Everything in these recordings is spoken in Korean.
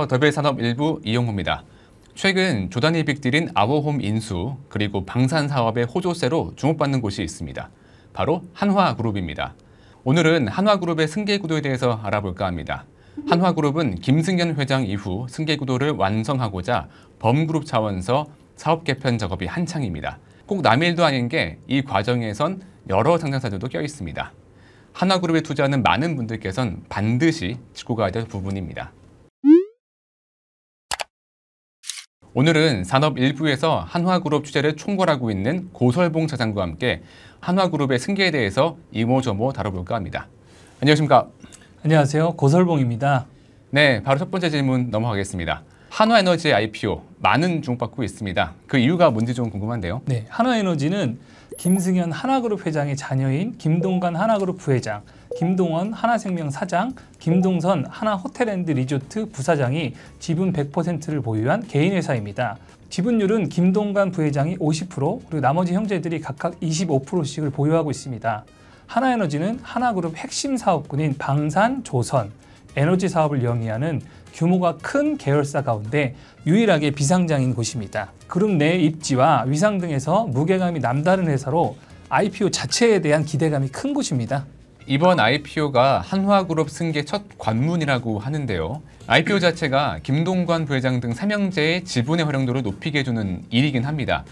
더벨산업 일부 이용호입니다. 최근 조단위 빅딜인 아워홈 인수 그리고 방산 사업의 호조세로 주목받는 곳이 있습니다. 바로 한화그룹입니다. 오늘은 한화그룹의 승계 구도에 대해서 알아볼까 합니다. 한화그룹은 김승현 회장 이후 승계 구도를 완성하고자 범그룹 차원에서 사업 개편 작업이 한창입니다. 꼭 남의 일도 아닌 게 이 과정에선 여러 상장사들도 껴 있습니다. 한화그룹에 투자하는 많은 분들께선 반드시 짚고 가야 될 부분입니다. 오늘은 산업 일부에서 한화그룹 취재를 총괄하고 있는 고설봉 차장과 함께 한화그룹의 승계에 대해서 이모저모 다뤄볼까 합니다. 안녕하십니까? 안녕하세요. 고설봉입니다. 네, 바로 첫 번째 질문 넘어가겠습니다. 한화에너지의 IPO 많은 주목받고 있습니다. 그 이유가 뭔지 좀 궁금한데요. 네, 한화에너지는 김승현 한화그룹 회장의 자녀인 김동관 한화그룹 부회장, 김동원 하나생명 사장, 김동선 하나호텔앤리조트 부사장이 지분 100%를 보유한 개인 회사입니다. 지분율은 김동관 부회장이 50%, 그리고 나머지 형제들이 각각 25%씩을 보유하고 있습니다. 한화에너지는 한화그룹 핵심 사업군인 방산, 조선, 에너지 사업을 영위하는 규모가 큰 계열사 가운데 유일하게 비상장인 곳입니다. 그룹 내 입지와 위상 등에서 무게감이 남다른 회사로 IPO 자체에 대한 기대감이 큰 곳입니다. 이번 IPO가 한화그룹 승계 첫 관문이라고 하는데요. IPO 자체가 김동관 부회장 등 삼형제의 지분의 활용도를 높이게 해주는 일이긴 합니다.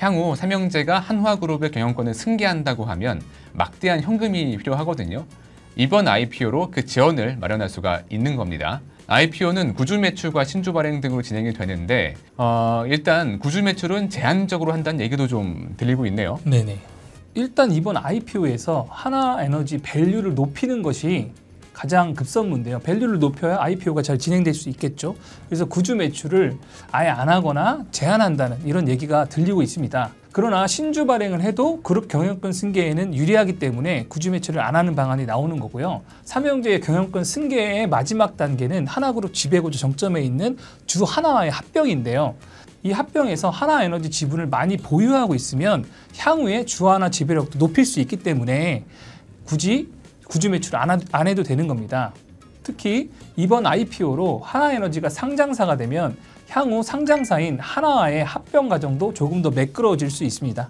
향후 삼형제가 한화그룹의 경영권을 승계한다고 하면 막대한 현금이 필요하거든요. 이번 IPO로 그 지원을 마련할 수가 있는 겁니다. IPO는 구주 매출과 신주 발행 등으로 진행이 되는데 일단 구주 매출은 제한적으로 한다는 얘기도 좀 들리고 있네요. 네네. 일단 이번 IPO에서 한화에너지 밸류를 높이는 것이 가장 급선무인데요. 밸류를 높여야 IPO가 잘 진행될 수 있겠죠. 그래서 구주 매출을 아예 안 하거나 제한한다는 이런 얘기가 들리고 있습니다. 그러나 신주 발행을 해도 그룹 경영권 승계에는 유리하기 때문에 구주 매출을 안 하는 방안이 나오는 거고요. 삼형제의 경영권 승계의 마지막 단계는 한화그룹 지배구조 정점에 있는 주 하나와의 합병인데요. 이 합병에서 한화에너지 지분을 많이 보유하고 있으면 향후에 주 하나 지배력도 높일 수 있기 때문에 굳이 구주 매출 안 해도 되는 겁니다. 특히 이번 IPO로 한화에너지가 상장사가 되면 향후 상장사인 한화와의 합병 과정도 조금 더 매끄러워질 수 있습니다.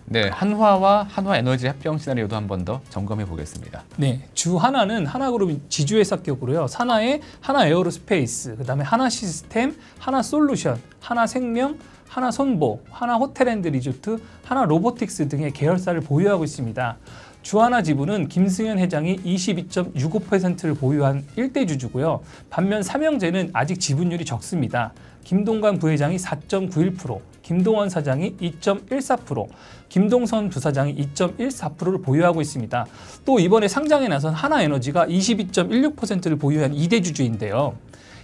네, 한화와 한화에너지 합병 시나리오도 한 번 더 점검해 보겠습니다. 네, 주 하나는 한화그룹 지주회사격으로요. 산하의 하나에어로스페이스, 그다음에 하나시스템, 하나솔루션, 하나생명, 하나손보, 하나호텔앤리조트, 하나로보틱스 등의 계열사를 보유하고 있습니다. 주하나 지분은 김승현 회장이 22.65%를 보유한 1대 주주고요. 반면 삼형제는 아직 지분율이 적습니다. 김동관 부회장이 4.91%, 김동원 사장이 2.14%, 김동선 부사장이 2.14%를 보유하고 있습니다. 또 이번에 상장에 나선 한화에너지가 22.16%를 보유한 2대 주주인데요.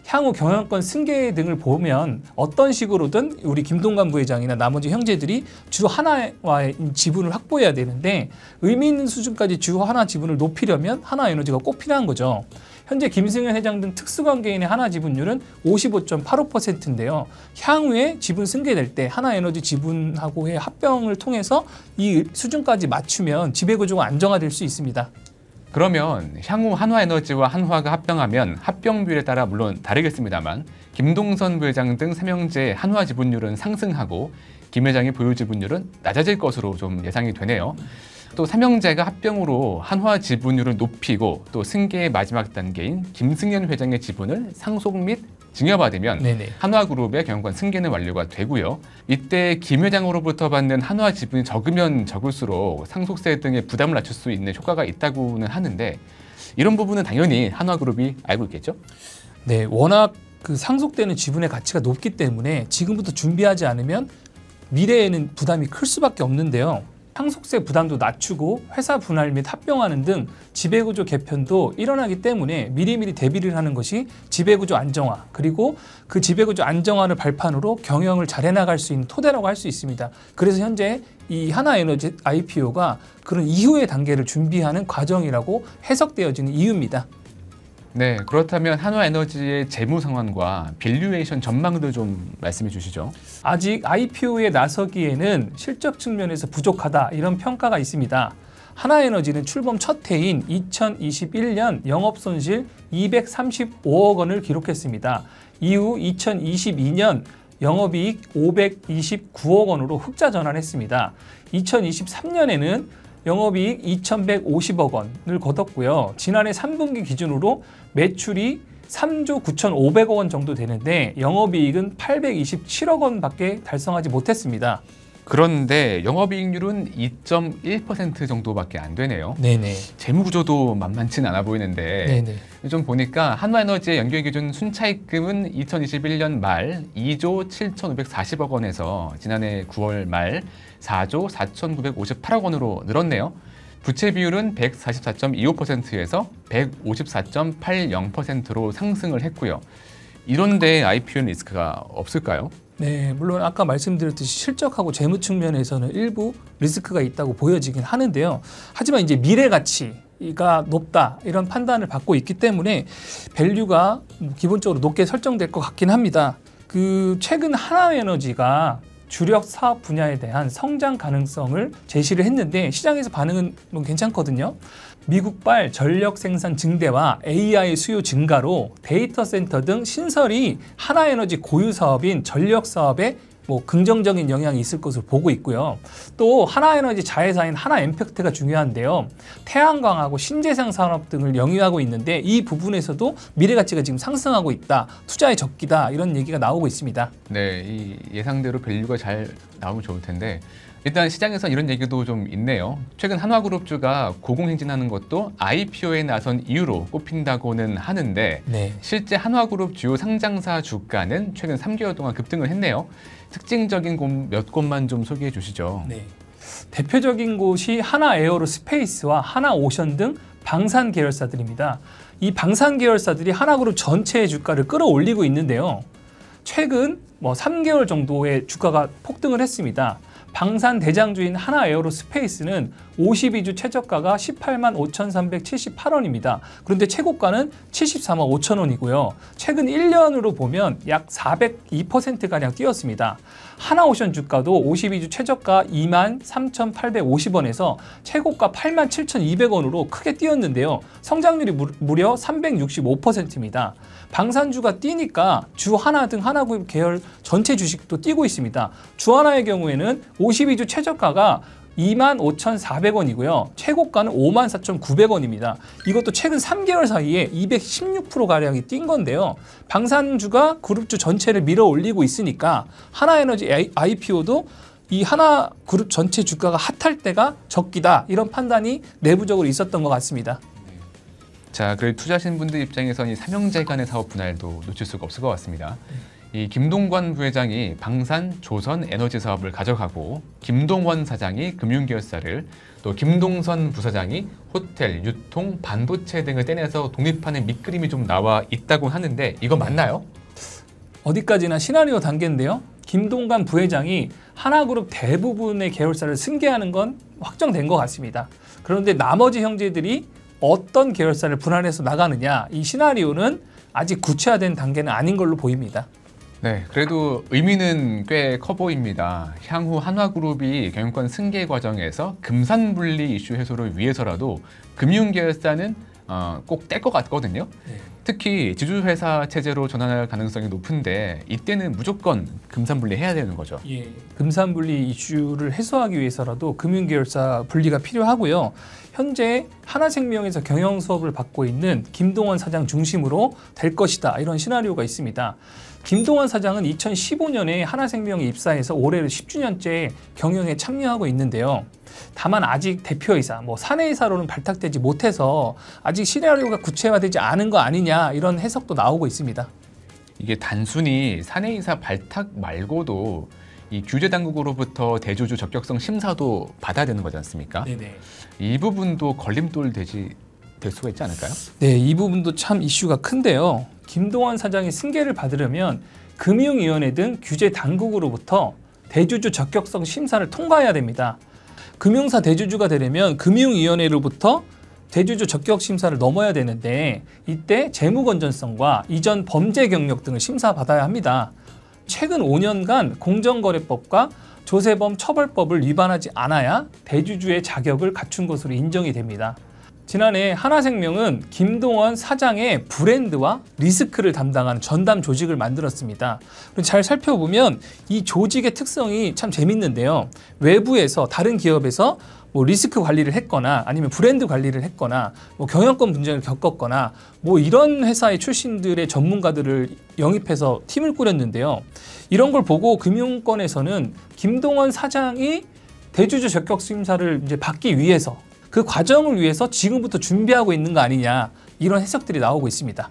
향후 경영권 승계 등을 보면 어떤 식으로든 우리 김동관 부회장이나 나머지 형제들이 주 하나와의 지분을 확보해야 되는데 의미 있는 수준까지 주 하나 지분을 높이려면 한화에너지가 꼭 필요한 거죠. 현재 김승현 회장 등 특수관계인의 하나 지분율은 55.85%인데요. 향후에 지분 승계될 때 한화에너지 지분하고의 합병을 통해서 이 수준까지 맞추면 지배구조가 안정화될 수 있습니다. 그러면 향후 한화에너지와 한화가 합병하면 합병 비율에 따라 물론 다르겠습니다만 김동선 부회장 등 삼형제의 한화 지분율은 상승하고 김 회장의 보유 지분율은 낮아질 것으로 좀 예상이 되네요. 또 삼형제가 합병으로 한화 지분율을 높이고 또 승계의 마지막 단계인 김승현 회장의 지분을 상속 및 증여받으면 네네. 한화그룹의 경영권 승계는 완료가 되고요. 이때 김 회장으로부터 받는 한화 지분이 적으면 적을수록 상속세 등의 부담을 낮출 수 있는 효과가 있다고는 하는데 이런 부분은 당연히 한화그룹이 알고 있겠죠? 네, 워낙 그 상속되는 지분의 가치가 높기 때문에 지금부터 준비하지 않으면 미래에는 부담이 클 수밖에 없는데요. 상속세 부담도 낮추고 회사 분할 및 합병하는 등 지배구조 개편도 일어나기 때문에 미리미리 대비를 하는 것이 지배구조 안정화, 그리고 그 지배구조 안정화를 발판으로 경영을 잘 해나갈 수 있는 토대라고 할 수 있습니다. 그래서 현재 이 한화에너지 IPO가 그런 이후의 단계를 준비하는 과정이라고 해석되어지는 이유입니다. 네, 그렇다면 한화에너지의 재무 상황과 밸류에이션 전망도 좀 말씀해 주시죠. 아직 IPO에 나서기에는 실적 측면에서 부족하다 이런 평가가 있습니다. 하나에너지는 출범 첫 해인 2021년 영업손실 235억 원을 기록했습니다. 이후 2022년 영업이익 529억 원으로 흑자 전환했습니다. 2023년에는 영업이익 2,150억 원을 거뒀고요. 지난해 3분기 기준으로 매출이 3조 9,500억 원 정도 되는데 영업이익은 827억 원밖에 달성하지 못했습니다. 그런데 영업이익률은 2.1% 정도밖에 안 되네요. 네네. 재무구조도 만만치는 않아 보이는데 네네. 좀 보니까 한화에너지의 연결기준 순차익금은 2021년 말 2조 7,540억 원에서 지난해 9월 말 4조 4,958억 원으로 늘었네요. 부채 비율은 144.25%에서 154.80%로 상승을 했고요. 이런데 IPO 리스크가 없을까요? 네, 물론 아까 말씀드렸듯이 실적하고 재무 측면에서는 일부 리스크가 있다고 보여지긴 하는데요. 하지만 이제 미래 가치가 높다 이런 판단을 받고 있기 때문에 밸류가 기본적으로 높게 설정될 것 같긴 합니다. 최근 하나에너지가 주력 사업 분야에 대한 성장 가능성을 제시를 했는데 시장에서 반응은 괜찮거든요. 미국발 전력 생산 증대와 AI 수요 증가로 데이터 센터 등 신설이 하나에너지 고유 사업인 전력 사업에 긍정적인 영향이 있을 것으로 보고 있고요. 또 하나에너지 자회사인 하나엠팩트가 중요한데요. 태양광하고 신재생 산업 등을 영위하고 있는데 이 부분에서도 미래 가치가 지금 상승하고 있다. 투자의 적기다. 이런 얘기가 나오고 있습니다. 네, 이 예상대로 밸류가 잘 나오면 좋을 텐데 일단 시장에서 이런 얘기도 좀 있네요. 최근 한화그룹주가 고공행진하는 것도 IPO에 나선 이유로 꼽힌다고는 하는데 실제 한화그룹 주요 상장사 주가는 최근 3개월 동안 급등을 했네요. 특징적인 곳 몇 곳만 좀 소개해 주시죠. 네. 대표적인 곳이 하나에어로스페이스와 하나오션 등 방산 계열사들입니다. 이 방산 계열사들이 하나그룹 전체의 주가를 끌어올리고 있는데요. 최근 3개월 정도의 주가가 폭등을 했습니다. 방산 대장주인 하나에어로스페이스는 52주 최저가가 185만 5,378원입니다. 그런데 최고가는 745만 5천 원이고요. 최근 1년으로 보면 약 402%가량 뛰었습니다. 하나오션 주가도 52주 최저가 2만 3,850원에서 최고가 8만 7,200원으로 크게 뛰었는데요. 성장률이 무려 365%입니다. 방산주가 뛰니까 주하나 등 하나그룹 계열 전체 주식도 뛰고 있습니다. 주하나의 경우에는 52주 최저가가 25,400원이고요. 최고가는 54,900원입니다. 이것도 최근 3개월 사이에 216%가량이 뛴 건데요. 방산주가 그룹주 전체를 밀어 올리고 있으니까 하나에너지 IPO도 이 하나그룹 전체 주가가 핫할 때가 적기다. 이런 판단이 내부적으로 있었던 것 같습니다. 자, 그리고 투자하시는 분들 입장에서는 이 삼형제 간의 사업 분할도 놓칠 수가 없을 것 같습니다. 이 김동관 부회장이 방산, 조선, 에너지 사업을 가져가고 김동원 사장이 금융계열사를 또 김동선 부사장이 호텔, 유통, 반도체 등을 떼내서 독립하는 밑그림이 좀 나와 있다고 하는데 이거 맞나요? 어디까지나 시나리오 단계인데요. 김동관 부회장이 하나그룹 대부분의 계열사를 승계하는 건 확정된 것 같습니다. 그런데 나머지 형제들이 어떤 계열사를 분할해서 나가느냐, 이 시나리오는 아직 구체화된 단계는 아닌 걸로 보입니다. 네, 그래도 의미는 꽤 커 보입니다. 향후 한화그룹이 경영권 승계 과정에서 금산분리 이슈 해소를 위해서라도 금융계열사는 꼭 뗄 것 같거든요. 특히 지주회사 체제로 전환할 가능성이 높은데 이때는 무조건 금산분리 해야 되는 거죠. 금산분리 이슈를 해소하기 위해서라도 금융계열사 분리가 필요하고요. 현재 하나생명에서 경영 수업을 받고 있는 김동원 사장 중심으로 될 것이다. 이런 시나리오가 있습니다. 김동원 사장은 2015년에 하나생명에 입사해서 올해로 10주년째 경영에 참여하고 있는데요. 다만 아직 대표이사, 사내이사로는 발탁되지 못해서 아직 시나리오가 구체화되지 않은 거 아니냐 이런 해석도 나오고 있습니다. 이게 단순히 사내이사 발탁 말고도 이 규제 당국으로부터 대주주 적격성 심사도 받아야 되는 거지 않습니까? 이 부분도 걸림돌 될 수가 있지 않을까요? 네, 이 부분도 참 이슈가 큰데요. 김동원 사장이 승계를 받으려면 금융위원회 등 규제 당국으로부터 대주주 적격성 심사를 통과해야 됩니다. 금융사 대주주가 되려면 금융위원회로부터 대주주 적격 심사를 넘어야 되는데 이때 재무 건전성과 이전 범죄 경력 등을 심사받아야 합니다. 최근 5년간 공정거래법과 조세범 처벌법을 위반하지 않아야 대주주의 자격을 갖춘 것으로 인정이 됩니다. 지난해 하나생명은 김동원 사장의 브랜드와 리스크를 담당하는 전담 조직을 만들었습니다. 잘 살펴보면 이 조직의 특성이 참 재밌는데요. 외부에서 다른 기업에서 리스크 관리를 했거나 아니면 브랜드 관리를 했거나 경영권 분쟁을 겪었거나 이런 회사의 출신들의 전문가들을 영입해서 팀을 꾸렸는데요. 이런 걸 보고 금융권에서는 김동원 사장이 대주주 적격 심사를 이제 받기 위해서 그 과정을 위해서 지금부터 준비하고 있는 거 아니냐, 이런 해석들이 나오고 있습니다.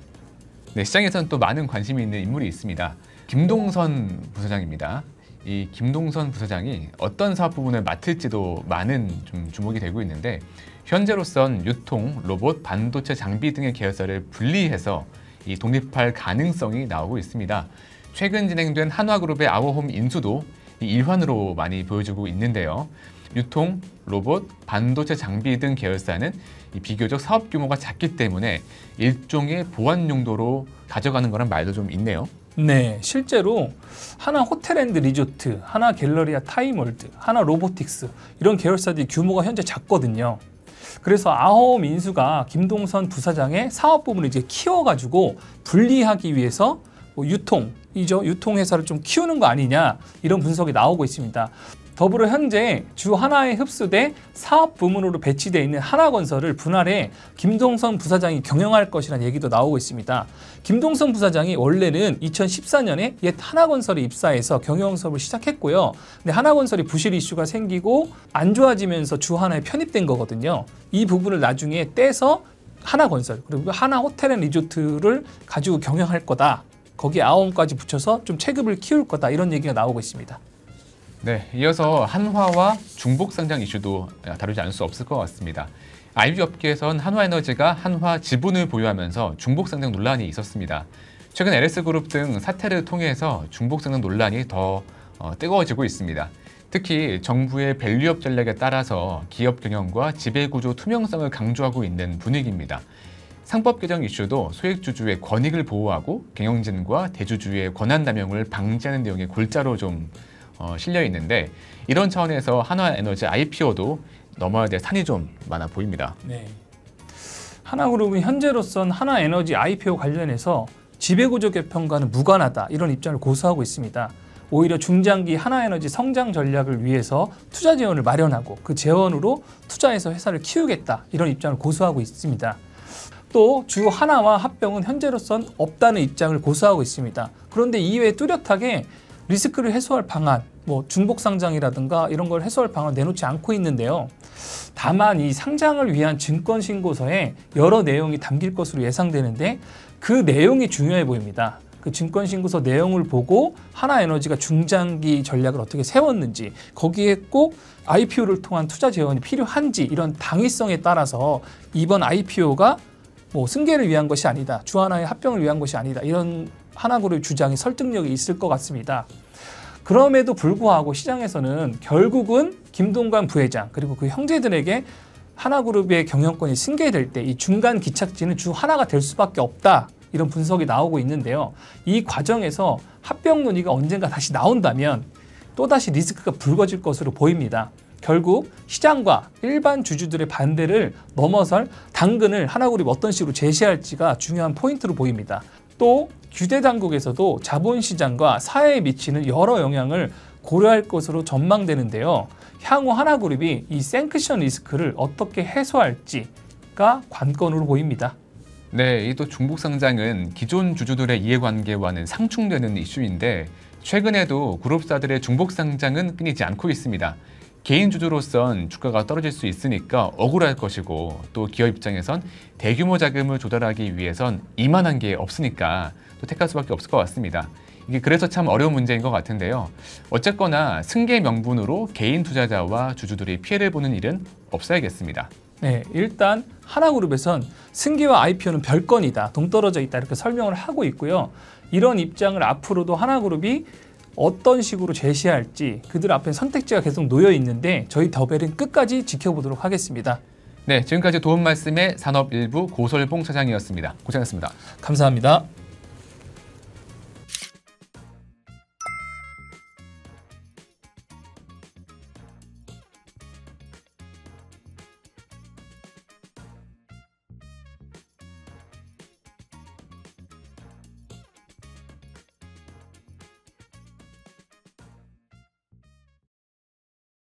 네, 시장에서는 또 많은 관심이 있는 인물이 있습니다. 김동선 부사장입니다. 이 김동선 부사장이 어떤 사업 부분을 맡을지도 많은 좀 주목이 되고 있는데, 현재로선 유통, 로봇, 반도체 장비 등의 계열사를 분리해서 이 독립할 가능성이 나오고 있습니다. 최근 진행된 한화그룹의 아워홈 인수도 이 일환으로 많이 보여주고 있는데요. 유통, 로봇, 반도체 장비 등 계열사는 이 비교적 사업 규모가 작기 때문에 일종의 보안 용도로 가져가는 거란 말도 좀 있네요. 네, 실제로 하나 호텔앤드 리조트, 하나 갤러리아 타임월드, 하나 로보틱스 이런 계열사들이 규모가 현재 작거든요. 그래서 아워홈 인수가 김동선 부사장의 사업 부분을 이제 키워가지고 분리하기 위해서 유통회사를 좀 키우는 거 아니냐, 이런 분석이 나오고 있습니다. 더불어 현재 주 하나에 흡수돼 사업 부문으로 배치되어 있는 하나건설을 분할해 김동선 부사장이 경영할 것이라는 얘기도 나오고 있습니다. 김동선 부사장이 원래는 2014년에 옛 하나건설에 입사해서 경영 사업을 시작했고요. 근데 하나건설이 부실 이슈가 생기고 안 좋아지면서 주 하나에 편입된 거거든요. 이 부분을 나중에 떼서 하나건설 그리고 하나 호텔 앤 리조트를 가지고 경영할 거다. 거기에 아워홈까지 붙여서 좀 체급을 키울 거다, 이런 얘기가 나오고 있습니다. 네, 이어서 한화와 중복 상장 이슈도 다루지 않을 수 없을 것 같습니다. IB 업계에선 한화에너지가 한화 지분을 보유하면서 중복 상장 논란이 있었습니다. 최근 LS그룹 등 사태를 통해서 중복 상장 논란이 더 뜨거워지고 있습니다. 특히 정부의 밸류업 전략에 따라서 기업 경영과 지배구조 투명성을 강조하고 있는 분위기입니다. 상법 개정 이슈도 소액주주의 권익을 보호하고 경영진과 대주주의 권한 남용을 방지하는 내용의 골자로 좀 실려 있는데, 이런 차원에서 한화에너지 IPO도 넘어야 될 산이 좀 많아 보입니다. 네. 하나그룹은 현재로선 하나에너지 IPO 관련해서 지배구조 개편과는 무관하다, 이런 입장을 고수하고 있습니다. 오히려 중장기 하나에너지 성장 전략을 위해서 투자 재원을 마련하고 그 재원으로 투자해서 회사를 키우겠다, 이런 입장을 고수하고 있습니다. 또 주 하나와 합병은 현재로선 없다는 입장을 고수하고 있습니다. 그런데 이외에 뚜렷하게 리스크를 해소할 방안, 중복 상장이라든가 이런 걸 해소할 방안을 내놓지 않고 있는데요. 다만 이 상장을 위한 증권 신고서에 여러 내용이 담길 것으로 예상되는데, 그 내용이 중요해 보입니다. 그 증권 신고서 내용을 보고 하나에너지가 중장기 전략을 어떻게 세웠는지, 거기에 꼭 IPO를 통한 투자 재원이 필요한지, 이런 당위성에 따라서 이번 IPO가 승계를 위한 것이 아니다, 주 하나의 합병을 위한 것이 아니다, 이런 하나그룹의 주장이 설득력이 있을 것 같습니다. 그럼에도 불구하고 시장에서는 결국은 김동관 부회장 그리고 그 형제들에게 하나그룹의 경영권이 승계될 때 이 중간 기착지는 주 하나가 될 수밖에 없다, 이런 분석이 나오고 있는데요. 이 과정에서 합병 논의가 언젠가 다시 나온다면 또다시 리스크가 불거질 것으로 보입니다. 결국 시장과 일반 주주들의 반대를 넘어설 당근을 하나그룹이 어떤 식으로 제시할지가 중요한 포인트로 보입니다. 또 규제 당국에서도 자본시장과 사회에 미치는 여러 영향을 고려할 것으로 전망되는데요. 향후 하나그룹이 이 생크션 리스크를 어떻게 해소할지가 관건으로 보입니다. 네, 이 또 중복 상장은 기존 주주들의 이해관계와는 상충되는 이슈인데, 최근에도 그룹사들의 중복 상장은 끊이지 않고 있습니다. 개인 주주로선 주가가 떨어질 수 있으니까 억울할 것이고, 또 기업 입장에선 대규모 자금을 조달하기 위해선 이만한 게 없으니까 또 택할 수밖에 없을 것 같습니다. 이게 그래서 참 어려운 문제인 것 같은데요. 어쨌거나 승계 명분으로 개인 투자자와 주주들이 피해를 보는 일은 없어야겠습니다. 네, 일단 하나그룹에선 승계와 IPO는 별건이다, 동떨어져 있다, 이렇게 설명을 하고 있고요. 이런 입장을 앞으로도 하나그룹이 어떤 식으로 제시할지 그들 앞에 선택지가 계속 놓여 있는데, 저희 더벨은 끝까지 지켜보도록 하겠습니다. 네, 지금까지 도움 말씀의 산업일부 고설봉 차장이었습니다. 고생하셨습니다. 감사합니다.